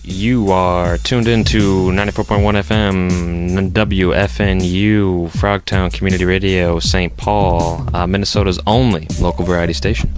You are tuned into 94.1 FM, WFNU, Frogtown Community Radio, St. Paul, Minnesota's only local variety station.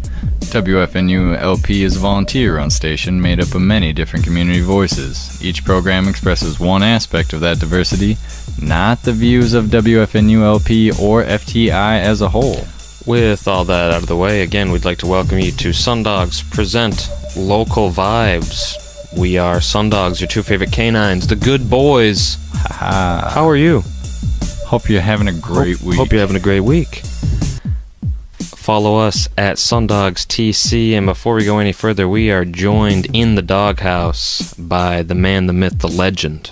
wftu-lp is a volunteer-run station made up of many different community voices. Each program expresses one aspect of that diversity, not the views of WFNU-LP or FTI as a whole. With all that out of the way, again, we'd like to welcome you to SunDogs Present Local Vibes. We are SunDogs, your two favorite canines, the good boys. How are you? Hope you're having a great week. Hope you're having a great week. Follow us at SunDogs TC, and before we go any further, we are joined in the doghouse by the man, the myth, the legend.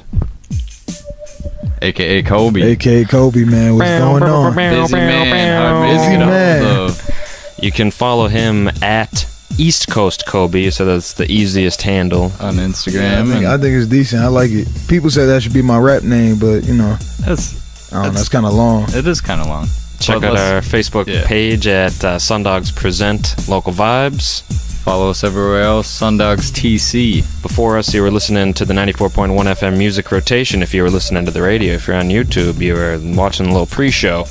AKA Kobi. AKA Kobi, man. What's going on? Busy man. Hard Busy to get man. a hold of. You can follow him at East Coast Kobi, so that's the easiest handle. On Instagram. I think it's decent. I like it. People say that should be my rap name, but, you know, That's kind of long. It is kind of long. Check out our Facebook page at SunDogs Present Local Vibes. Follow us everywhere else, SunDogs TC. Before us, you were listening to the 94.1 FM music rotation. If you were listening to the radio, if you're on YouTube, you were watching a little pre-show.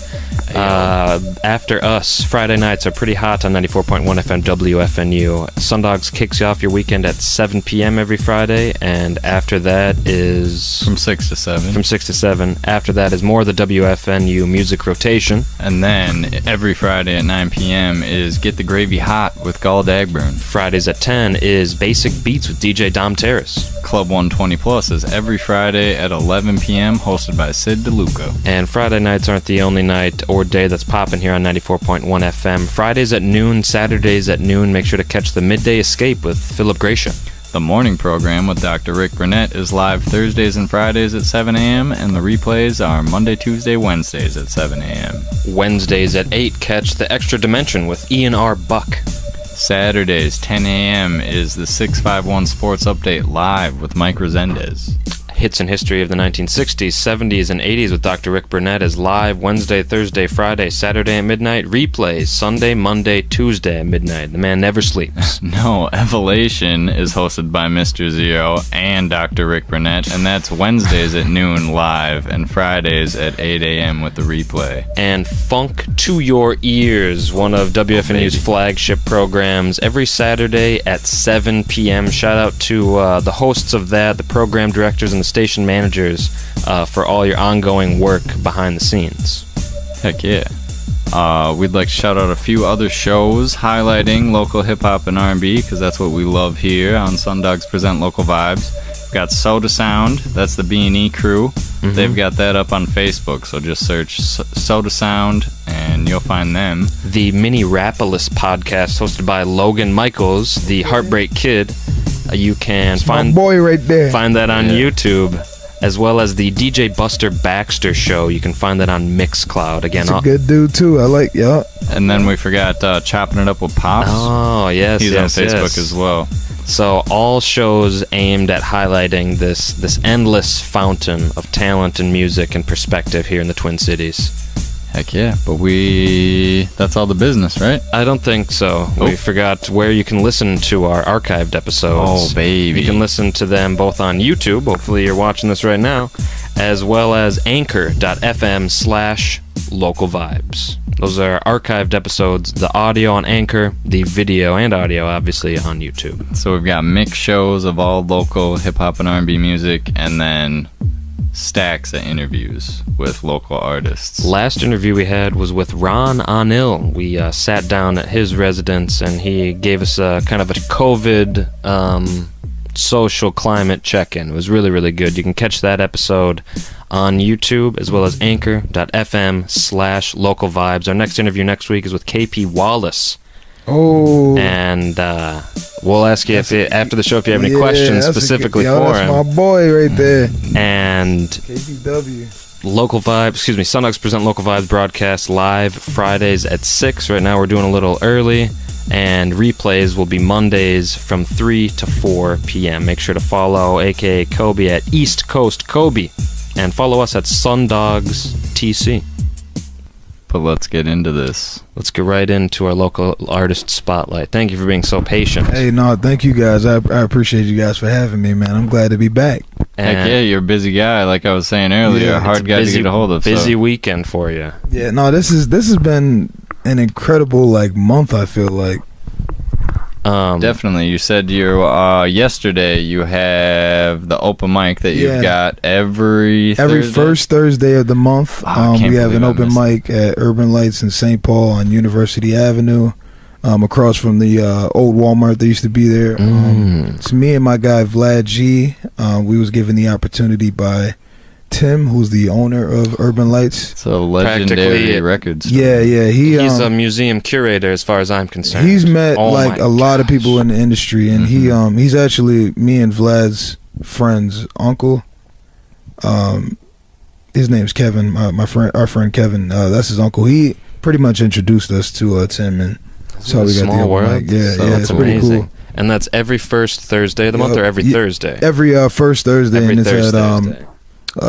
After us, Friday nights are pretty hot on 94.1 FM WFNU. SunDogs kicks you off your weekend at 7 p.m. every Friday, and after that is... From 6 to 7. From 6 to 7. After that is more of the WFNU music rotation. And then every Friday at 9 p.m. is Get the Gravy Hot with Gall Dagburn. Fridays at 10 is Basic Beats with DJ Dom Terrace. Club 120 Plus is every Friday at 11 p.m. hosted by Sid DeLuca. And Friday nights aren't the only night or day that's popping here on 94.1 FM. Fridays at noon, Saturdays at noon. Make sure to catch the Midday Escape with Philip Gracia. The morning program with Dr. Rick Burnett is live Thursdays and Fridays at 7 a.m. and the replays are Monday, Tuesday, Wednesdays at 7 a.m. Wednesdays at 8, catch The Extra Dimension with Ian R. Buck. Saturdays, 10 a.m. is the 651 Sports Update live with Mike Resendez. Hits and History of the 1960s, 70s, and 80s with Dr. Rick Burnett is live Wednesday, Thursday, Friday, Saturday at midnight. Replays Sunday, Monday, Tuesday at midnight. The man never sleeps. No, Evolution is hosted by Mr. Zero and Dr. Rick Burnett, and that's Wednesdays at noon live and Fridays at 8 a.m. with the replay. And Funk to Your Ears, one of WFNU's flagship programs, every Saturday at 7 p.m. Shout out to the hosts of that, the program directors, and the station managers for all your ongoing work behind the scenes. Heck yeah. We'd like to shout out a few other shows highlighting local hip-hop and R&B, because that's what we love here on SunDogs Present Local Vibes. We've got Soda Sound, that's the B&E crew. Mm-hmm. They've got that up on Facebook, so just search Soda Sound and you'll find them. The Mini Rapalis podcast hosted by Logan Michaels, the Heartbreak Kid. You can find my boy right there. Find that on YouTube, as well as the DJ Buster Baxter show. You can find that on Mixcloud. Again, he's a good dude too. I like, yeah. And then we forgot Chopping It Up with Pops. Oh yes, he's on Facebook as well. So all shows aimed at highlighting this endless fountain of talent and music and perspective here in the Twin Cities. Heck yeah, but that's all the business, right? I don't think so. We forgot where you can listen to our archived episodes. Oh, baby. You can listen to them both on YouTube, hopefully you're watching this right now, as well as anchor.fm/local vibes. Those are archived episodes, the audio on Anchor, the video and audio, obviously, on YouTube. So we've got mixed shows of all local hip-hop and R&B music, and then stacks of interviews with local artists. Last interview we had was with Ron Anil. We sat down at his residence and he gave us a kind of a COVID social climate check-in. It was really, really good. You can catch that episode on YouTube as well as anchor.fm/local vibes. Our next interview next week is with KP Wallace. Oh. And we'll ask you after the show if you have any questions specifically for him. That's my boy right there. And KPW. Local Vibes, SunDogs Present Local Vibes broadcast live Fridays at 6. Right now we're doing a little early. And replays will be Mondays from 3 to 4 p.m. Make sure to follow AKA Kobi at East Coast Kobi. And follow us at SunDogs TC. but let's get into this. Let's get right into our local artist spotlight. Thank you for being so patient. Hey, no, thank you guys. I appreciate you guys for having me, man. I'm glad to be back. Heck yeah, you're a busy guy, like I was saying earlier. Yeah, hard guy to get a hold of. Busy weekend for you. Yeah, no, this has been an incredible month. I feel like. Definitely. You said yesterday you have the open mic that you've got every first Thursday of the month. We have an open mic at Urban Lights in St. Paul on University Avenue, across from the old Walmart that used to be there. It's me and my guy Vlad G. We was given the opportunity by Tim, who's the owner of Urban Lights. It's a legendary record store. Yeah. He's a museum curator, as far as I'm concerned. He's met a lot of people in the industry, and he's actually me and Vlad's friend's uncle. His name's Kevin. Our friend Kevin. That's his uncle. He pretty much introduced us to Tim, and that's how we got the open mic. Yeah, it's pretty cool. And that's every first Thursday of the month, or every Thursday? Every first Thursday, and it's at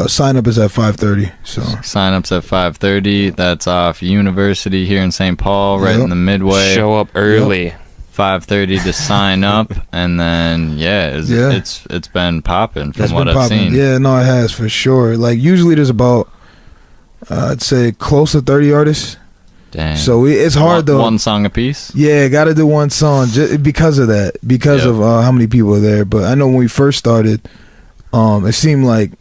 sign up is at 5:30. So sign up's at 5:30. That's off University here in St. Paul, right in the Midway. Show up early. 5:30 to sign up, and then it's been popping from what I've seen. Yeah, no, it has for sure. Like usually there's about I'd say close to 30 artists. Dang. So it's hard though. One song a piece. Yeah, got to do one song just because of that, because of how many people are there. But I know when we first started, it seemed like,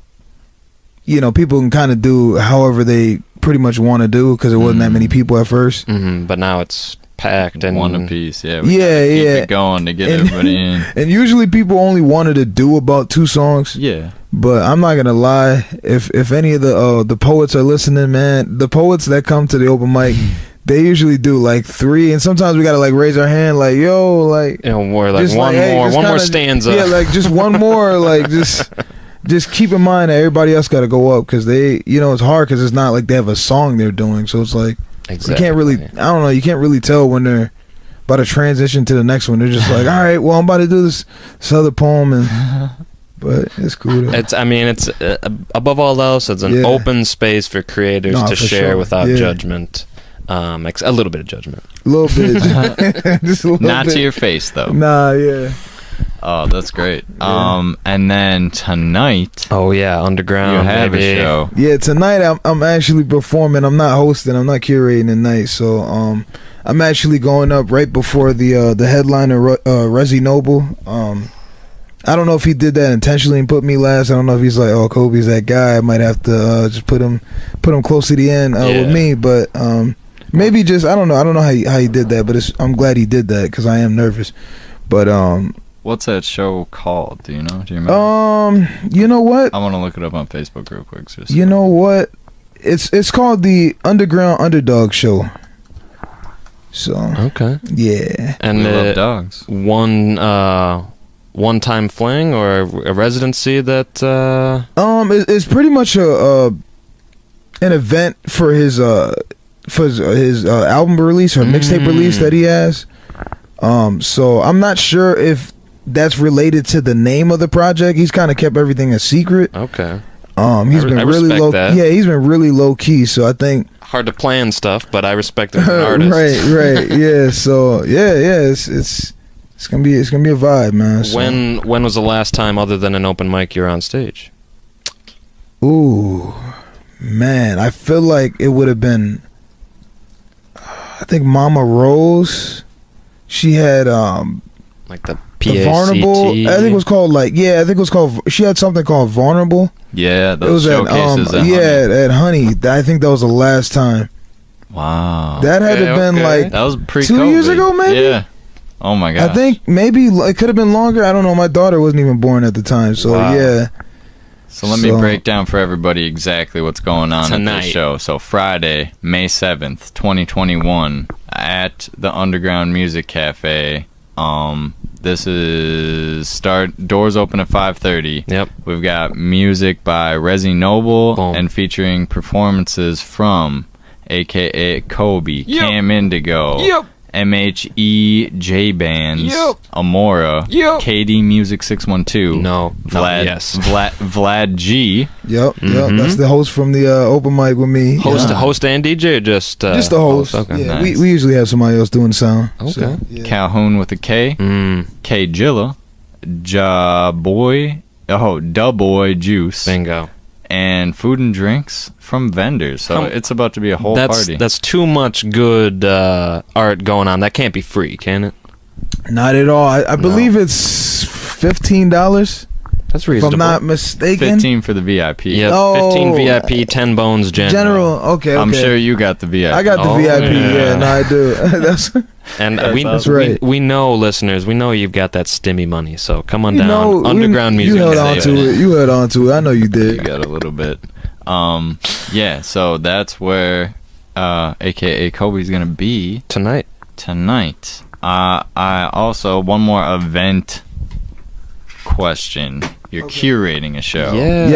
people can kind of do however they pretty much want to do because there wasn't that many people at first. But now it's packed and one a piece. Yeah, keep it going to get everybody in. And usually people only wanted to do about 2 songs. Yeah, but I'm not gonna lie. If any of the poets are listening, man, the poets that come to the open mic, they usually do 3, and sometimes we gotta raise our hand, more one more stanza. Yeah, just one more, Just keep in mind that everybody else got to go up because they, it's hard because it's not like they have a song they're doing. So it's exactly. You can't really, I don't know, you can't really tell when they're about to transition to the next one. They're just all right, well, I'm about to do this other poem, but it's cool though. It's above all else, it's an open space for creators to share without judgment. A little bit of judgment. A little bit. Just a little Not bit. to your face, though. Nah, yeah. Oh, that's great. And then tonight. Oh yeah, Underground. You have a show. Yeah, tonight I'm actually performing. I'm not hosting. I'm not curating tonight. So I'm actually going up right before the headliner, Resi Noble. I don't know if he did that intentionally and put me last. I don't know if he's like, oh, Kobe's that guy. I might have to just put him close to the end with me. But maybe just I don't know. I don't know how he did that. But I'm glad he did that because I am nervous. But what's that show called? Do you know? Do you remember? You know what? I want to look it up on Facebook real quick. You know what? It's called the Underground Underdog Show. So okay, yeah, and we love dogs. One-time fling or a residency that it's pretty much an event for his album release or mixtape release that he has. So I'm not sure if that's related to the name of the project. He's kind of kept everything a secret. Okay. He's been really low. That. Yeah, he's been really low key. So I think hard to plan stuff, but I respect him as an artist. Right. Yeah. So yeah. It's gonna be a vibe, man. So. When was the last time, other than an open mic, you're on stage? Ooh, man, I feel like it would have been. I think Mama Rose. She had like the PACT. Vulnerable. I think it was called she had something called Vulnerable. Yeah, those showcases at Honey. At Honey. I think that was the last time. Wow. That had to have been that was pre-COVID. 2 years ago, maybe. Yeah. Oh my god. I think maybe it could have been longer. I don't know. My daughter wasn't even born at the time, so yeah. So let me break down for everybody exactly what's going on tonight at this show. So Friday, May 7th, 2021, at the Underground Music Cafe. This is doors open at 5:30. Yep. We've got music by Resi Noble. Boom. And featuring performances from AKA Kobi, Cam Indigo, MHEJ Bands, Yep. Amora, Yep. KD Music 612. No. Vlad, Yes. Vlad G. Yep. That's the host from the open mic with me. Host and DJ, or just the host. Okay. Yeah, Nice. we usually have somebody else doing sound. Okay. So, yeah. Calhoun with a K. K Jilla. Ja Boy. Oh, Da Boy Juice. Bingo. And food and drinks from vendors. So it's about to be a whole party. That's too much good art going on. That can't be free, can it? Not at all. I believe it's $15. That's If reasonable. I'm not mistaken. 15 for the VIP. Yeah, Oh. 15 VIP, 10 bones general. Okay. I'm sure you got the VIP. I got the Oh, VIP. yeah. Yeah, no, I do. That's And That's right. we know, listeners, we know you've got that stimmy money, so come on you down. know, Underground music. You held is on saving to it. You held on to it. I know you You did. got a little bit. Yeah, so that's where AKA Kobi's going to be Tonight. tonight. I also, one more event question. You're curating a show. Yeah.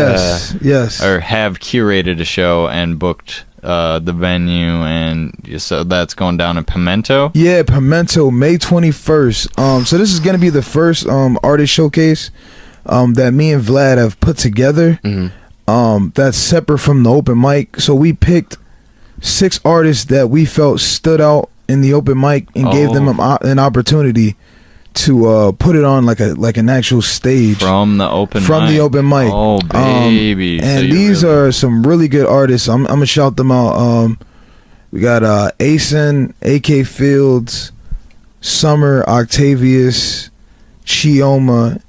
Yes. Or have curated a show and booked the venue, and so that's going down in Pimento. Yeah, Pimento, May 21st. So this is gonna be the first artist showcase that me and Vlad have put together. That's separate from the open mic. So we picked 6 artists that we felt stood out in the open mic and gave them an opportunity to put it on like an actual stage From the open mic. Oh, baby. So and you these really- are some really good artists. I'm gonna shout them out. We got Asen, AK Fields, Summer, Octavius, Chioma,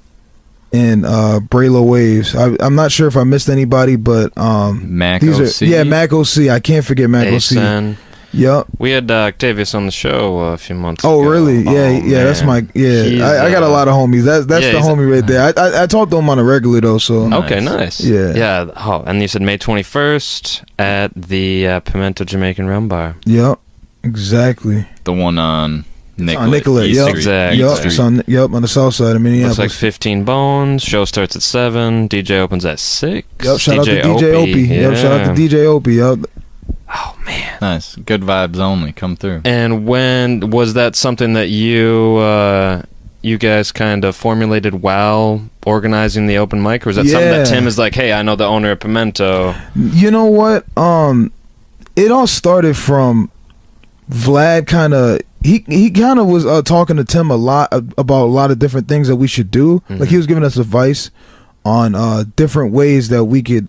and Braylo Waves. I'm not sure if I missed anybody, but Mac these OC. are Mac OC. I can't forget Mac OC. Asen. Yep. We had Octavius on the show a few months Oh ago. really? Yeah, man. that's my He's, I got a lot of homies. That's yeah, the he's homie right there. I talked to him on a regular though. So Okay, nice. Yeah. Yeah. Oh, and you said May 21st at the Pimento Jamaican Rum Bar. Yep. Exactly. The one on Nicollet. On Nicollet. East Yep. Street. Exactly. Yep. Street. It's on the south side of Minneapolis. Looks like 15 bones. Show starts at 7. DJ opens at 6. Yep, shout out to DJ Opie. Yep, shout out to DJ Opie. Yep. Oh, man. Nice. Good vibes only. Come through. And when was that something that you guys kind of formulated while organizing the open mic, or was that something that Yeah. Tim is like, hey, I know the owner of Pimento? You know what? It all started from Vlad. He kind of was talking to Tim a lot about a lot of different things that we should do. Like he was giving us advice on different ways that we could,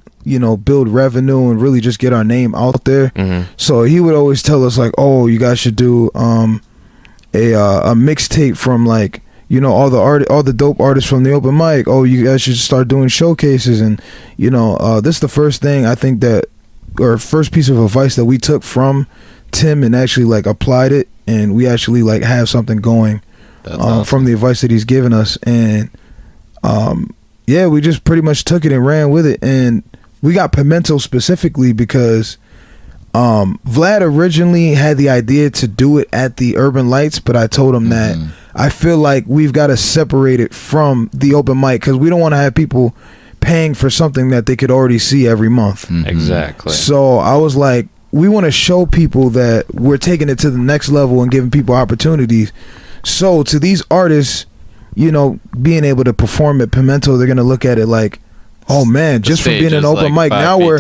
build revenue and really just get our name out there. So he would always tell us like, oh, you guys should do a mixtape from like, all the dope artists from the open mic. Oh, you guys should start doing showcases. And this is the first thing I think or first piece of advice that we took from Tim and actually like applied it, and we actually like have something going That's from the advice that he's given us. And we just pretty much took it and ran with it. And we got Pimento specifically because Vlad originally had the idea to do it at the Urban Lights, but I told him that I feel like we've got to separate it from the open mic because we don't want to have people paying for something that they could already see every month. Exactly. So I was like, we want to show people that we're taking it to the next level and giving people opportunities. So to these artists, being able to perform at Pimento, they're gonna look at it like, oh man, just from being an open mic, now we're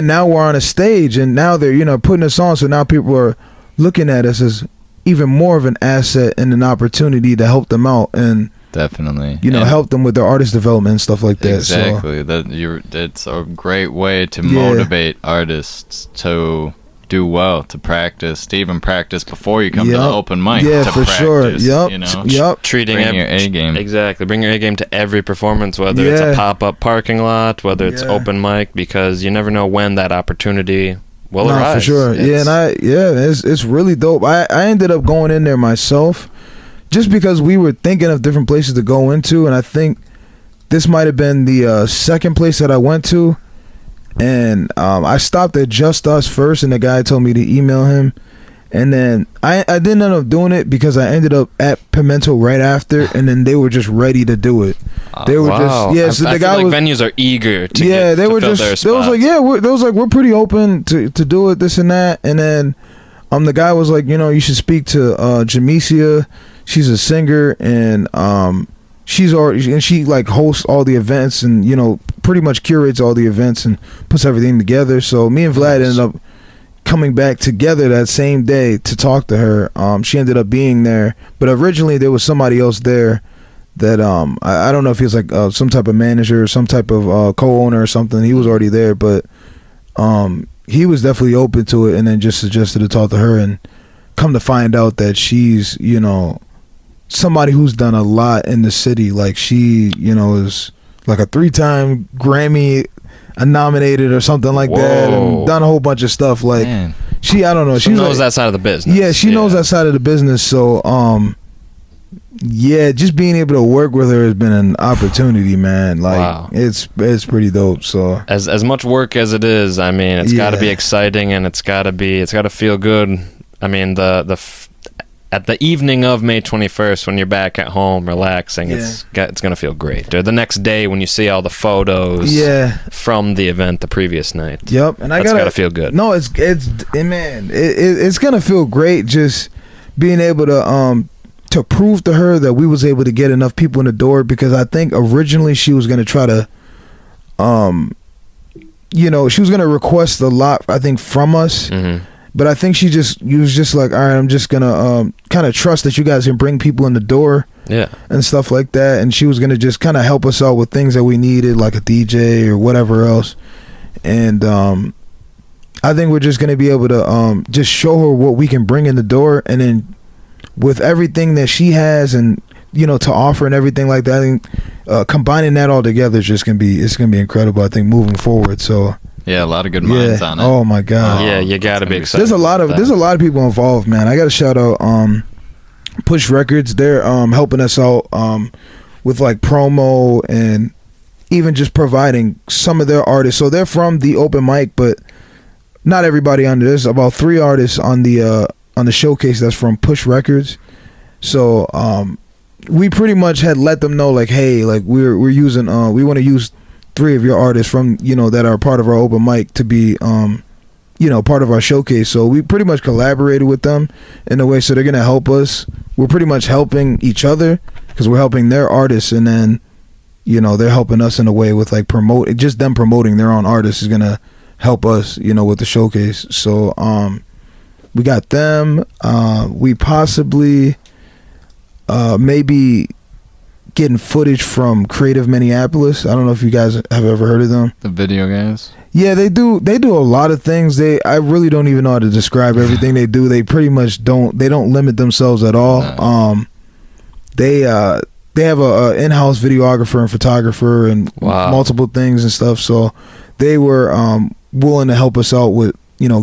now we're on a stage, and now they're putting us on. So now people are looking at us as even more of an asset and an opportunity to help them out and definitely help them with their artist development and stuff like that. Exactly. It's a great way to motivate artists to do well, to practice, to even practice before you come to the open mic. Yeah, to for practice, sure. Yep. Treating Bring your A game. Exactly. Bring your A game to every performance, whether it's a pop-up parking lot, whether it's open mic, because you never know when that opportunity will arise. For sure. It's really dope. I ended up going in there myself just because we were thinking of different places to go into, and I think this might have been the second place that I went to. And I stopped at Just Us first, and the guy told me to email him. And then I didn't end up doing it because I ended up at Pimento right after, and then they were just ready to do it. They were just so I the feel guy like was, venues are eager to they were just they was like we're pretty open to do it, this and that. And then the guy was like, you should speak to Jamesia. She's a singer, and she like hosts all the events, and pretty much curates all the events and puts everything together. So me and Vlad ended up coming back together that same day to talk to her. She ended up being there, but originally there was somebody else there that I don't know if he was like some type of manager or some type of co-owner or something. He was already there, but he was definitely open to it, and then just suggested to talk to her, and come to find out that she's somebody who's done a lot in the city. Like she is like a 3-time Grammy nominated or something like that, and done a whole bunch of stuff. Like I don't know, she knows that side of the business. Yeah, she knows that side of the business. So yeah, just being able to work with her has been an opportunity, man. Like it's pretty dope. So as much work as it is, I mean, it's got to be exciting, and it's got to feel good. I mean, at the evening of May 21st, when you're back at home relaxing, it's gonna feel great. Or the next day when you see all the photos from the event the previous night. Yep, and that's gotta feel good. No, it's gonna feel great just being able to prove to her that we was able to get enough people in the door, because I think originally she was gonna try to she was gonna request a lot, I think, from us. Mm-hmm. But I think she was just like, all right, I'm just gonna kind of trust that you guys can bring people in the door, and stuff like that. And she was gonna just kind of help us out with things that we needed, like a DJ or whatever else. And I think we're just gonna be able to just show her what we can bring in the door, and then with everything that she has and to offer and everything like that, I think combining that all together is just gonna be incredible, I think, moving forward. So. Yeah, a lot of good minds on it. Oh my god. Yeah, you gotta be excited. There's a lot of people involved, man. I gotta shout out Push Records. They're helping us out with like promo and even just providing some of their artists. So they're from the open mic, but not everybody on this. About 3 artists on the showcase that's from Push Records. So we pretty much had let them know, like, hey, like we're using we want to use 3 of your artists from that are part of our open mic to be part of our showcase. So we pretty much collaborated with them in a way, so they're gonna help us. We're pretty much helping each other because we're helping their artists, and then they're helping us in a way with like just them promoting their own artists is gonna help us with the showcase. So we got them. We possibly maybe getting footage from Creative Minneapolis. I don't know if you guys have ever heard of them. The video guys? Yeah, they do a lot of things. I really don't even know how to describe everything they do. They pretty much don't limit themselves at all. No. They have a in-house videographer and photographer and multiple things and stuff. So they were willing to help us out with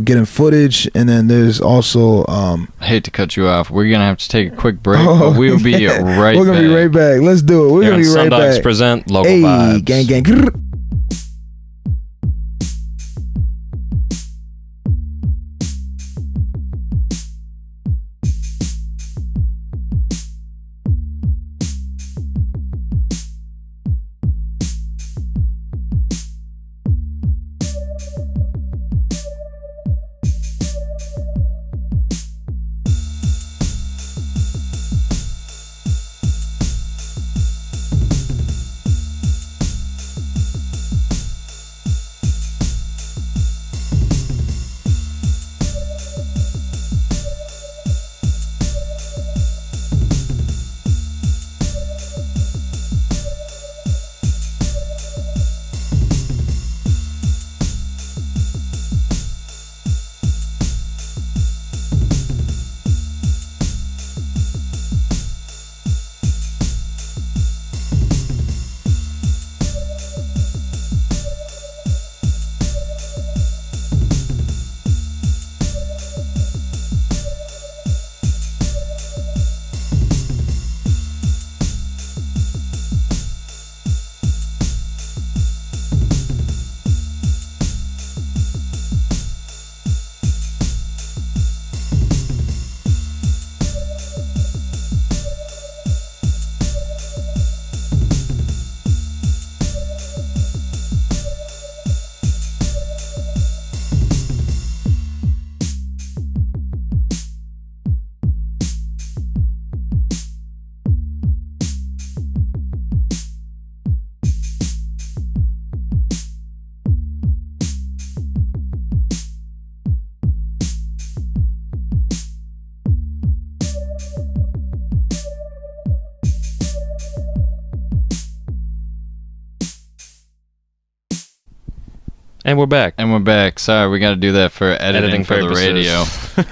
getting footage. And then there's also I hate to cut you off. We're gonna have to take a quick break, but we'll be right back. We're gonna be right back. Let's do it. We're gonna be right back. SunDogs present Local Vibes. Gang. And we're back. Sorry, we got to do that for editing for purposes. the radio.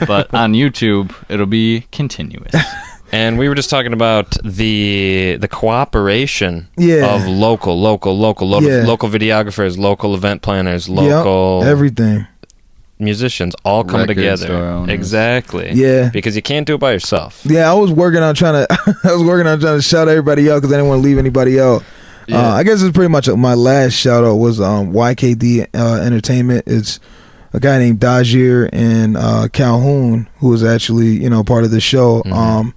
But on YouTube, it'll be continuous. And we were just talking about the cooperation of local videographers, local event planners, local everything. Musicians all coming together. Exactly. Yeah. Because you can't do it by yourself. Yeah, I was working on trying to shout everybody out because I didn't want to leave anybody out. Yeah. I guess it's pretty much my last shout out was YKD Entertainment. It's a guy named Dajir and Calhoun, who is actually part of the show. Mm-hmm.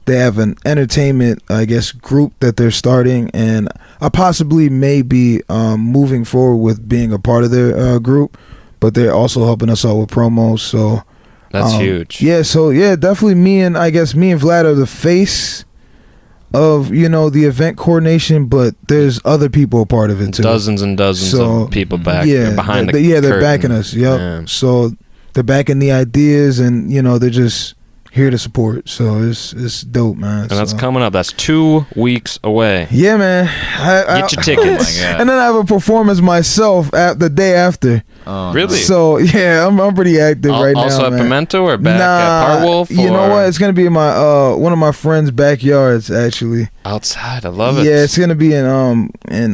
They have an entertainment, I guess, group that they're starting, and I possibly may be moving forward with being a part of their group, but they're also helping us out with promos. So that's huge. Yeah, so definitely me and Vlad are the face of the event coordination, but there's other people a part of it too. Dozens and dozens of people behind the curtain. They're backing us. Yep. Man. So they're backing the ideas, and they're just here to support. So it's dope, man. And that's coming up. That's 2 weeks away. Yeah, man. Get your tickets. Oh my God. And then I have a performance myself the day after. Oh, really? So yeah, I'm pretty active right now. Also at man. Pimento or back at Parkwolf? You know what? It's gonna be in my one of my friends' backyards actually. Outside, I love it. Yeah, it's gonna be in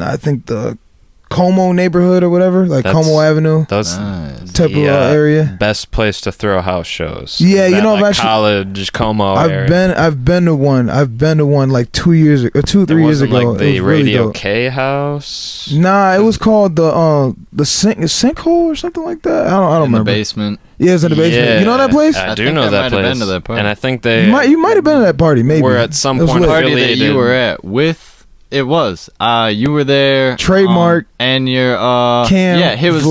I think the Como neighborhood or whatever, like Como Avenue. That's type of area. Best place to throw house shows. Yeah, I've actually college Como area. I've been to one. like 2 years or 3 years ago. Like the Radio really K house. Nah, it was called the sinkhole or something like that. I don't remember. In the basement. Yeah, it's in the basement. Yeah, you know that place? I do know that place. Been to that party. And I think they you might have been to that party. Maybe we're at some point party that you were at with. It was. You were there. Trademark. And your Cam. Yeah, it was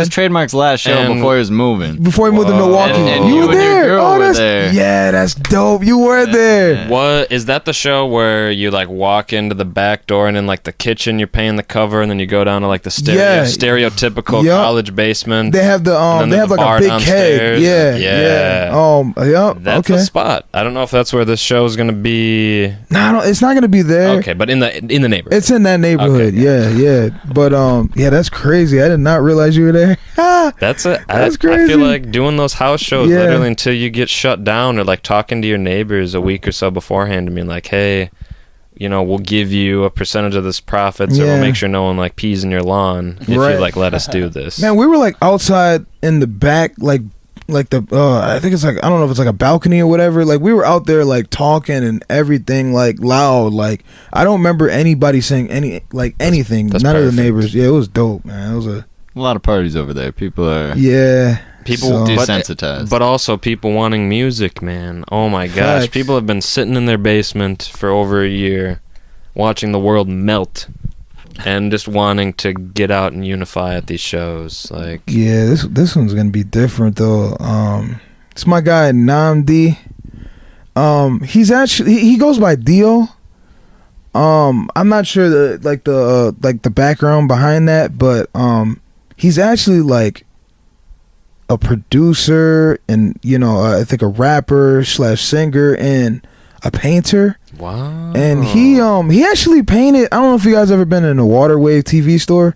Trademark's last show before he was moving. Before he moved to Milwaukee. And you were there. Your girl were there. Yeah, that's dope. You were there. What is that the show where you like walk into the back door and in like the kitchen you're paying the cover and then you go down to like the stereotypical college basement. They have the they have like a big downstairs. keg. Yeah. That's the spot. I don't know if that's where this show is gonna be. No, it's not gonna be there. Okay, but in the neighborhood. It's in that neighborhood. Okay. Yeah. But that's crazy. I did not realize you were there. That's crazy. I feel like doing those house shows literally until you get shut down, or like talking to your neighbors a week or so beforehand and being like, hey, we'll give you a percentage of this profit, so we'll make sure no one like pees in your lawn if you like let us do this. Man, we were like outside in the back, like the I think it's like, I don't know if it's like a balcony or whatever. Like we were out there like talking and everything, like loud. Like I don't remember anybody saying anything. That's none perfect. of the neighbors. Yeah, it was dope, man. It was a lot of parties over there. People are desensitized, but also people wanting music, man. Oh my gosh, Facts. people have been sitting in their basement for over a year, watching the world melt. And just wanting to get out and unify at these shows, like this one's gonna be different though. It's my guy Namdi. He's actually he goes by Dio. I'm not sure the background behind that, but he's actually like a producer and I think a rapper / singer and a painter. Wow. And he actually painted. I don't know if you guys ever been in a Waterwave TV store.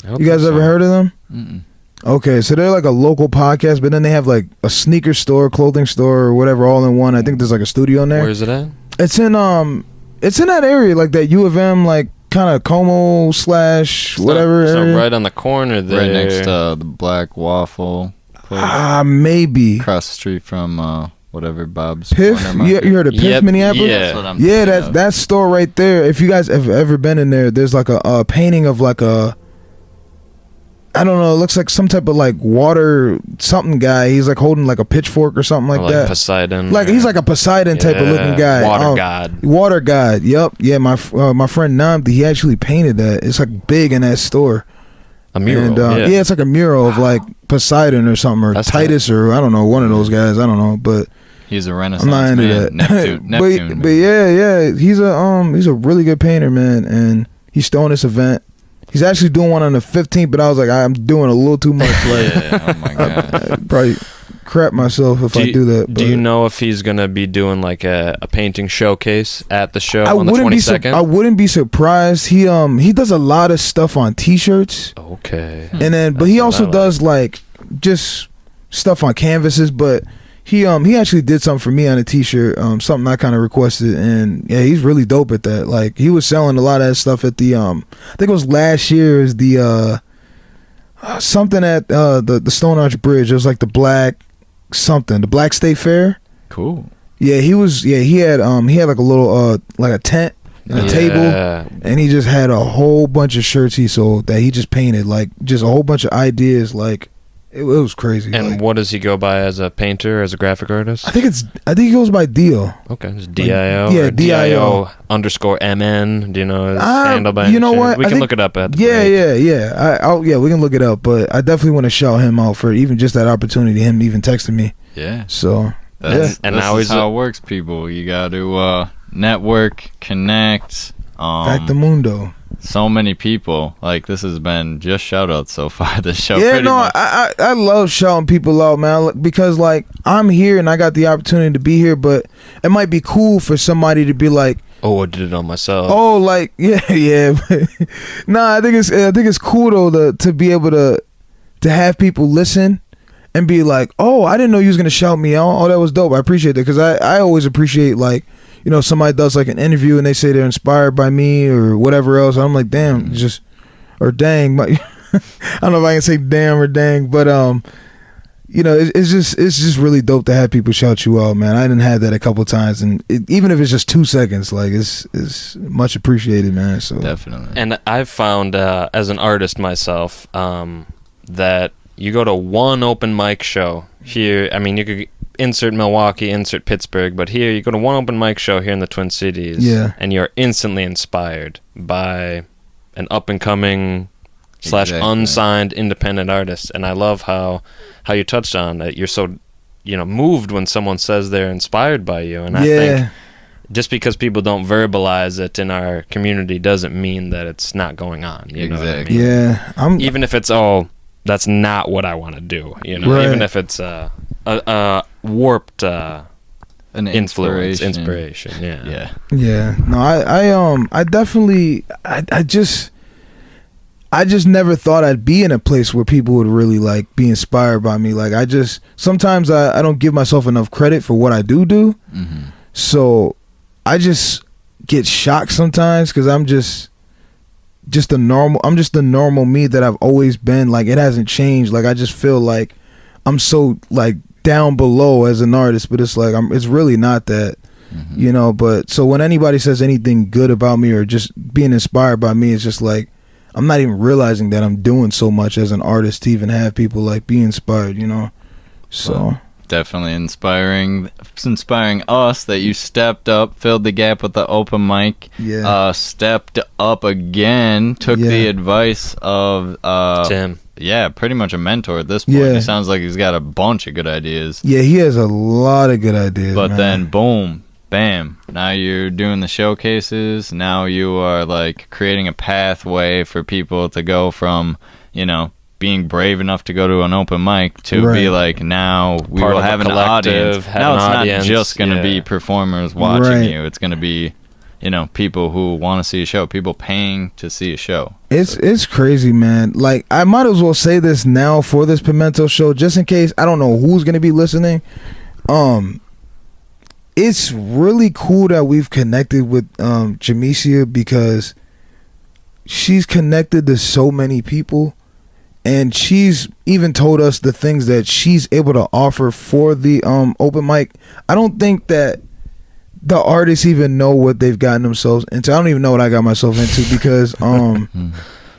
You guys ever heard of them? Mm-mm. Okay, so they're like a local podcast, but then they have like a sneaker store, clothing store, or whatever, all in one. I think there's like a studio in there. Where is it at? It's in that area, like that U of M, like kind of Como / whatever. So right on the corner there, right next to the Black Waffle place. Maybe across the street from whatever Bob's Piff. You heard of Piff, Minneapolis? Yeah, that's that store right there. If you guys have ever been in there, there's like a painting of like a, I don't know, it looks like some type of like water something guy. He's like holding like a pitchfork or something like that. Poseidon. Like he's like a Poseidon type of looking guy. Water god. Yep. Yeah, my friend Namdi, he actually painted that. It's like big in that store. A mural. And, it's like a mural of like Poseidon or something, or Titus, or I don't know, one of those guys. I don't know, but he's a Renaissance I'm not into man. that. Neptune, but yeah, he's a really good painter, man, and he's throwing this event. He's actually doing one on the 15th, but I was like, I'm doing a little too much. Like, oh my god, probably crap myself if I do that. Do you know if he's gonna be doing like a painting showcase at the show I on the 22nd? I wouldn't be surprised. He does a lot of stuff on T-shirts. Okay. And then, but he also does like just stuff on canvases. But he actually did something for me on a T-shirt. Something I kind of requested, and yeah, he's really dope at that. Like he was selling a lot of that stuff at the I think it was last year's the something at the Stone Arch Bridge. It was like the Black State Fair. Cool. Yeah, he had like a little like a tent and a table, and he just had a whole bunch of shirts he sold that he just painted, like just a whole bunch of ideas. Like it was crazy. And like, what does he go by as a painter, as a graphic artist? I think he goes by Dio. Okay, it's DIO. Like, yeah, DIO _MN. Do you know his handle by? You know what? We can look it up at. Yeah. We can look it up. But I definitely want to shout him out for even just that opportunity. Him even texting me. Yeah. So and now is how it works, people. You got to network, connect. Factamundo. So many people. Like, this has been just shout outs so far this show. Yeah, no, I love shouting people out, man, because like I'm here and I got the opportunity to be here, but it might be cool for somebody to be like, oh, I did it on myself. Oh, like yeah. Nah, I think it's cool though to be able to have people listen and be like, oh, I didn't know you was gonna shout me out. Oh, that was dope. I appreciate that, because I always appreciate, like, you know, somebody does like an interview and they say they're inspired by me or whatever else. I'm like, damn, or dang. I don't know if I can say damn or dang, but you know, it's just really dope to have people shout you out, man. I didn't have that a couple times, and even if it's just 2 seconds, like it's much appreciated, man. So definitely. And I've found as an artist myself that you go to one open mic show here. I mean, you could insert Milwaukee, insert Pittsburgh, but here you go to one open mic show here in the Twin Cities, and you're instantly inspired by an up and coming / unsigned independent artist. And I love how you touched on that. You're so, you know, moved when someone says they're inspired by you. And I think just because people don't verbalize it in our community doesn't mean that it's not going on. You know what I mean? Yeah, even if it's that's not what I want to do. You know, even if it's a warped an influence, inspiration. Yeah. No, I definitely, I just never thought I'd be in a place where people would really like be inspired by me. Like sometimes I don't give myself enough credit for what I do. Mm-hmm. So I just get shocked sometimes because I'm just the normal me that I've always been. Like, it hasn't changed. Like, I just feel like I'm so like down below as an artist, but it's like it's really not that. You know. But so when anybody says anything good about me or just being inspired by me, it's just like I'm not even realizing that I'm doing so much as an artist to even have people like be inspired, you know. So definitely inspiring us that you stepped up, filled the gap with the open mic, stepped up again, took the advice of Tim. Yeah, pretty much a mentor at this point. It sounds like he's got a bunch of good ideas. Yeah, he has a lot of good ideas. But then boom, bam, now you're doing the showcases. Now you are like creating a pathway for people to go from, you know, being brave enough to go to an open mic to be like, now we will have an audience. Now it's not just going to be performers watching you. It's going to be, you know, people who want to see a show, people paying to see a show. It's crazy, man. Like, I might as well say this now for this Pimento show, just in case. I don't know who's going to be listening. It's really cool that we've connected with Jamesia, because she's connected to so many people. And she's even told us the things that she's able to offer for the open mic. I don't think that the artists even know what they've gotten themselves into. I don't even know what I got myself into, because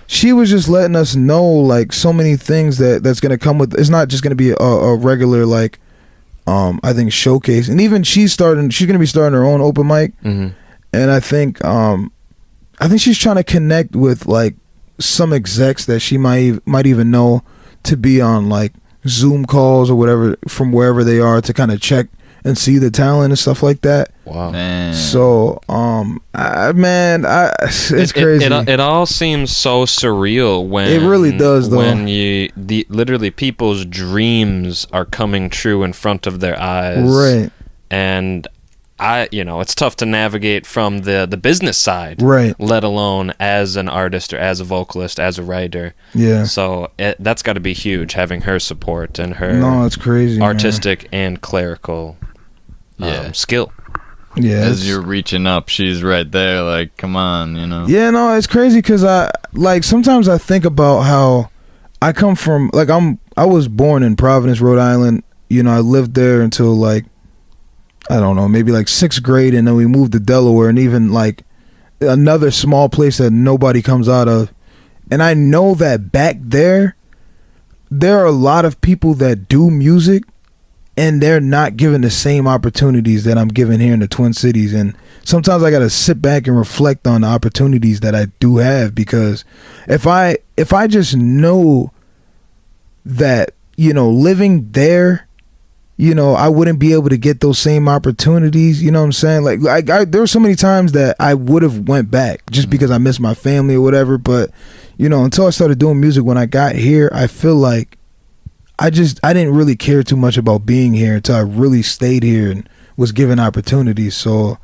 she was just letting us know like so many things that's going to come with. It's not just going to be a regular like I think showcase. And even she's going to be starting her own open mic. And I think she's trying to connect with like some execs that she might even know to be on like Zoom calls or whatever from wherever they are to kind of check and see the talent and stuff like that. Wow. Man. So, it's crazy. It all seems so surreal when It really does, though. When literally people's dreams are coming true in front of their eyes, Right. And it's tough to navigate from the business side, Right. let alone as an artist or as a vocalist, as a writer. Yeah. So that's got to be huge, having her support and her No, it's crazy, artistic and clerical skill. Yeah. As you're reaching up, she's right there. Like, come on, you know. Yeah, no, it's crazy because sometimes I think about how I come from. Like, I was born in Providence, Rhode Island. I lived there until like, I don't know, maybe like 6th grade, and then we moved to Delaware, and even like another small place that nobody comes out of. And I know that back there are a lot of people that do music, and they're not given the same opportunities that I'm given here in the Twin Cities. And sometimes I got to sit back and reflect on the opportunities that I do have, because if I just know that, living there, I wouldn't be able to get those same opportunities. You know what I'm saying? Like there were so many times that I would have went back just because I miss my family or whatever. But, until I started doing music when I got here, I feel like I didn't really care too much about being here until I really stayed here and was given opportunities. So,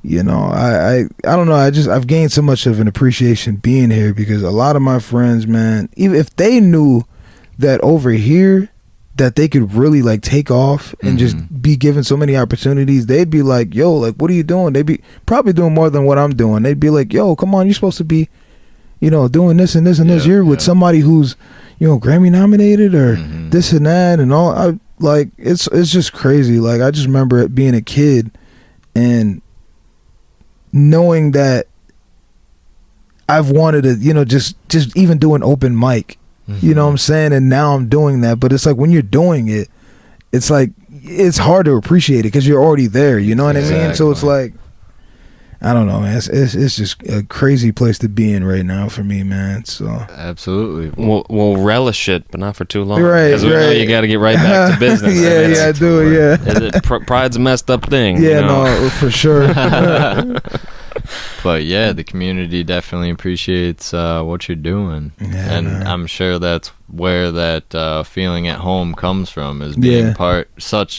I don't know. I've gained so much of an appreciation being here, because a lot of my friends, man, even if they knew that over here that they could really like take off and just be given so many opportunities, they'd be like, yo, like, what are you doing? They'd be probably doing more than what I'm doing. They'd be like, yo, come on, you're supposed to be, doing this and this and this. You're with somebody who's, Grammy nominated or this and that and all. It's just crazy. Like, I just remember it being a kid and knowing that I've wanted to, just even do an open mic. You know what I'm saying? And now I'm doing that. But it's like when you're doing it, it's like it's hard to appreciate it because you're already there. You know what I mean? So it's like, I don't know, man. It's just a crazy place to be in right now for me, man. So absolutely, we'll relish it, but not for too long. Right, because we know you got to get right back to business. I do. Yeah, pride's a messed up thing. Yeah, no, for sure. But yeah, the community definitely appreciates what you're doing, and man. I'm sure that's where that feeling at home comes from, is being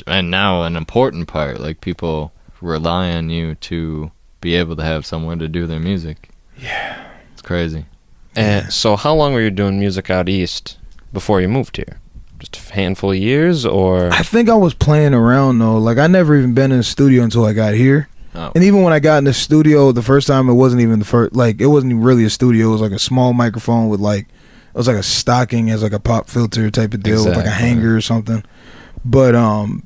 and now an important part. Like, people rely on you to be able to have somewhere to do their music. Yeah, it's crazy. And so, how long were you doing music out east before you moved here? Just a handful of years, or? I think I was playing around though. Like, I never even been in a studio until I got here. Oh. And even when I got in the studio the first time, it wasn't even it wasn't even really a studio. It was like a small microphone with it was like a stocking as like a pop filter type of deal with like a hanger or something. But out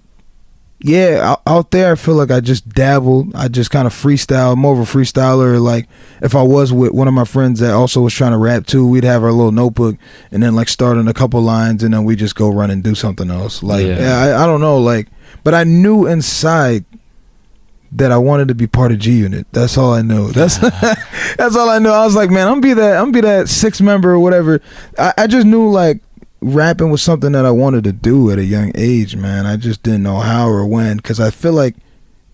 there I feel like I just dabbled. I just kind of freestyle, more of a freestyler. Like, if I was with one of my friends that also was trying to rap too, we'd have our little notebook and then like start on a couple lines and then we just go run and do something else. Like, I don't know, like, but I knew inside that I wanted to be part of G Unit. That's all I knew. That's all I knew. I was like, man, I'm be that 6 member or whatever. I just knew like rapping was something that I wanted to do at a young age, man. I just didn't know how or when, because I feel like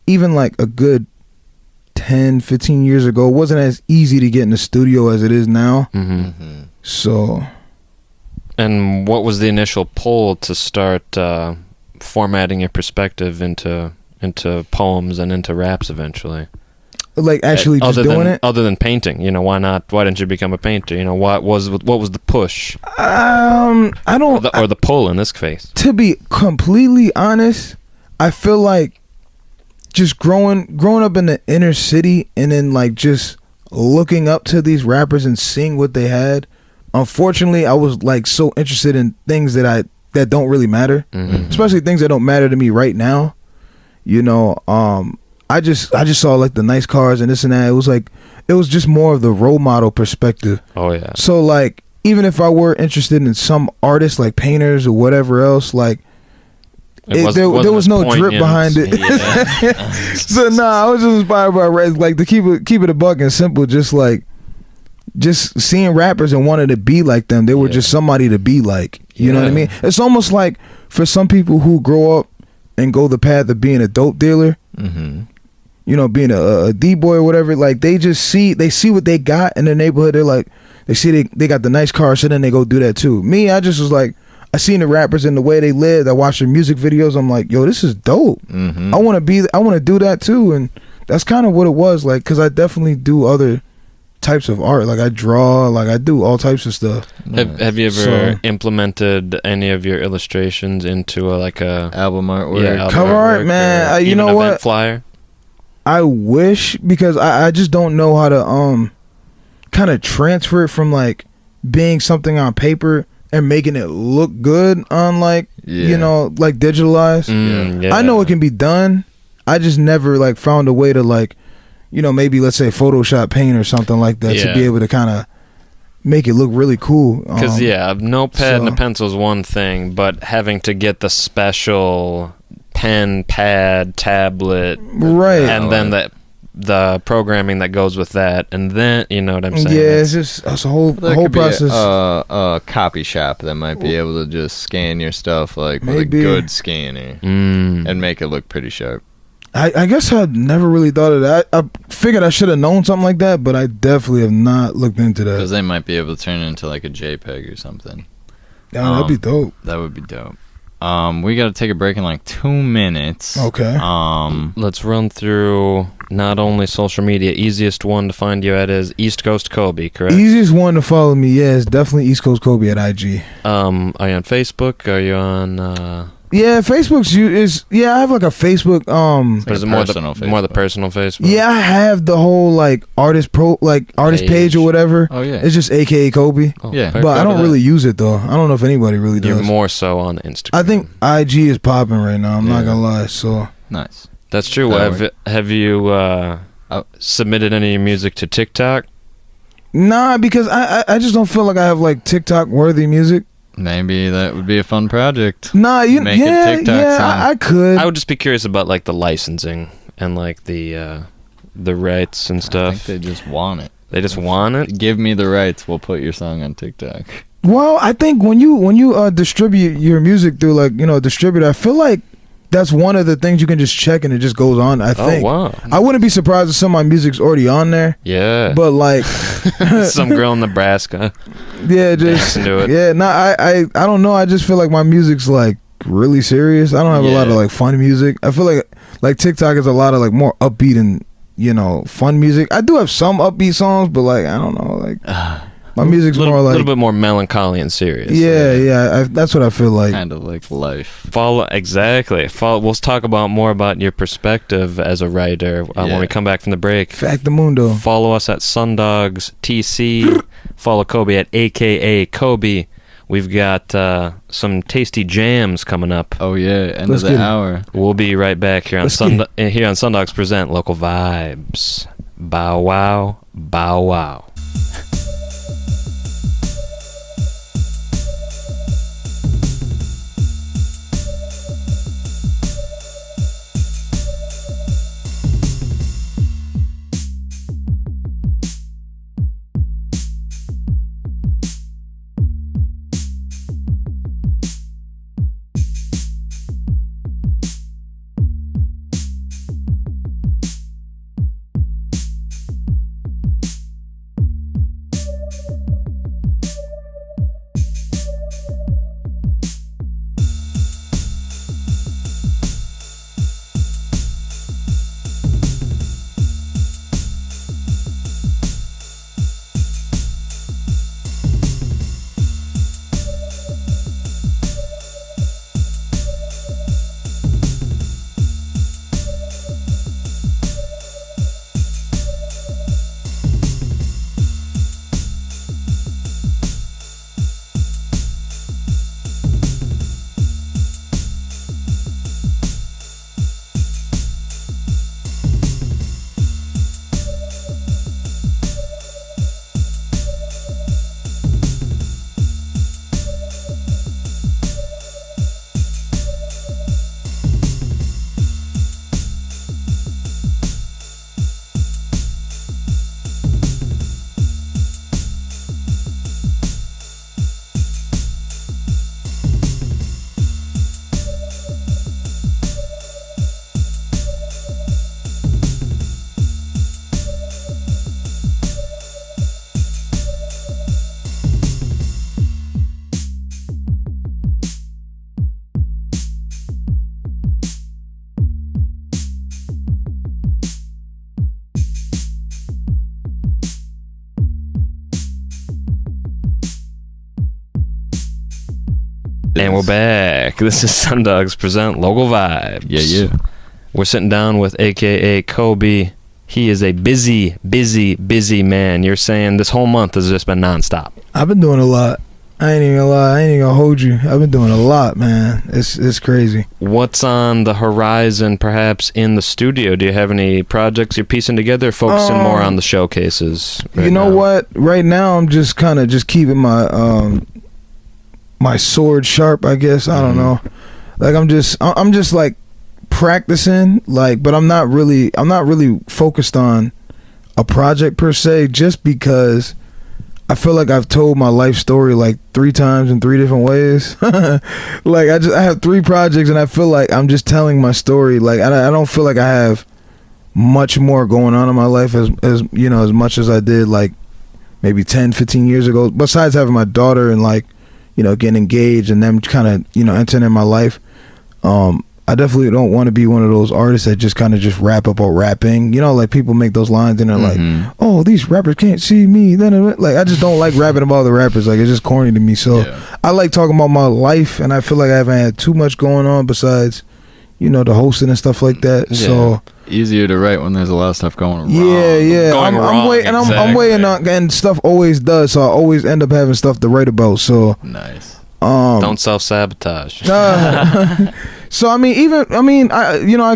even like a good 10, 15 years ago, it wasn't as easy to get in the studio as it is now. So. And what was the initial pull to start formatting your perspective into poems and into raps evenly? Like, actually just doing it? Other than painting, why not? Why didn't you become a painter? What was the push? I don't... Or the pull in this case. To be completely honest, I feel like just growing up in the inner city and then like just looking up to these rappers and seeing what they had, unfortunately, I was like so interested in things that don't really matter, especially things that don't matter to me right now. I just saw like the nice cars and this and that. It was just more of the role model perspective. Oh yeah. So like, even if I were interested in some artists like painters or whatever else, like there was no drip behind it. Yeah. So I was just inspired by like, to keep it a buck and simple, just seeing rappers and wanting to be like them. They were just somebody to be like. You know what I mean? It's almost like for some people who grow up and go the path of being a dope dealer. You know, being a D-boy or whatever. Like they see what they got in their neighborhood. They're like, they see they got the nice car, so then they go do that too. Me, I just was like, I seen the rappers and the way they lived. I watched their music videos. I'm like, yo, this is dope. I want to do that too. And that's kind of what it was like, because I definitely do other types of art. Like I draw, like I do all types of stuff. Have you ever implemented any of your illustrations into a album artwork? Yeah, cover art, man. You know what? Flyer. I wish, because I just don't know how to kind of transfer it from like being something on paper and making it look good on like you know, like digitalized. I know it can be done. I just never like found a way to like, you know, maybe let's say Photoshop Paint or something like that to be able to kind of make it look really cool. Because a notepad and a pencil is one thing, but having to get the special pen, pad, tablet, right, and then the programming that goes with that, and then you know what I'm saying. Yeah, it's a whole process. A copy shop that might be able to just scan your stuff like with a good scanner and make it look pretty sharp. I guess I never really thought of that. I figured I should have known something like that, but I definitely have not looked into that. Because they might be able to turn it into like a JPEG or something. Yeah, that'd be dope. That would be dope. We got to take a break in like 2 minutes. Okay. Let's run through not only social media. Easiest one to find you at is East Coast Kobi, correct? Easiest one to follow me, yeah, is definitely East Coast Kobi at IG. Are you on Facebook? Are you on? Yeah, Facebook's I have like a Facebook. But is it more the personal Facebook? Yeah, I have the whole like artist page or whatever. Oh yeah, it's just AKA Kobi. Oh, yeah, but I don't really use it though. I don't know if anybody really does. You're more so on Instagram. I think IG is popping right now. I'm not gonna lie. So nice. That's true. Have you submitted any music to TikTok? Nah, because I just don't feel like I have like TikTok worthy music. Maybe that would be a fun project. Nah, I could. I would just be curious about like the licensing and like the rights and stuff. I think they just want it. They just want it. Give me the rights. We'll put your song on TikTok. Well, I think when you distribute your music through like, you know, a distributor, I feel like that's one of the things you can just check and it just goes on. I think. Oh wow! I wouldn't be surprised if some of my music's already on there. Yeah. But like some girl in Nebraska. Yeah, just do it. Yeah. No, I don't know. I just feel like my music's like really serious. I don't have a lot of like fun music. I feel like TikTok is a lot of like more upbeat and, you know, fun music. I do have some upbeat songs, but like I don't know, like my music's more like a little bit more melancholy and serious. Yeah. That's what I feel like. Kind of like life. Exactly. We'll talk more about your perspective as a writer when we come back from the break. Factamundo. Follow us at SunDogs TC. Follow Kobi at AKA Kobi. We've got some tasty jams coming up. Oh yeah, end of the hour. We'll be right back here on SunDogs Present Local Vibes. Bow wow, bow wow. And we're back. This is SunDogs present Local Vibes. Yeah. We're sitting down with AKA Kobi. He is a busy man. You're saying this whole month has just been nonstop. I've been doing a lot. I ain't even gonna lie. I ain't even gonna hold you. I've been doing a lot, man. It's crazy. What's on the horizon, perhaps in the studio? Do you have any projects you're piecing together, focusing more on the showcases? You know what? Right now, I'm just kind of just keeping my my sword sharp, I guess. I don't know. Like I'm just like practicing, like, but I'm not really focused on a project per se, just because I feel like I've told my life story like 3 times in 3 different ways. Like I have 3 projects and I feel like I'm just telling my story. Like I don't feel like I have much more going on in my life as you know, as much as I did like maybe 10-15 years ago, besides having my daughter and like, you know, getting engaged and them kind of, you know, entering in my life. I definitely don't want to be one of those artists that just kind of just rap about rapping. You know, like people make those lines and they're like, oh, these rappers can't see me. Then like, I just don't like rapping about the rappers. Like, it's just corny to me. So I like talking about my life, and I feel like I haven't had too much going on besides, you know, the hosting and stuff like that. Yeah. So easier to write when there's a lot of stuff going wrong. Yeah. I'm waiting on, and stuff always does. So I always end up having stuff to write about. So nice. Don't self-sabotage. So I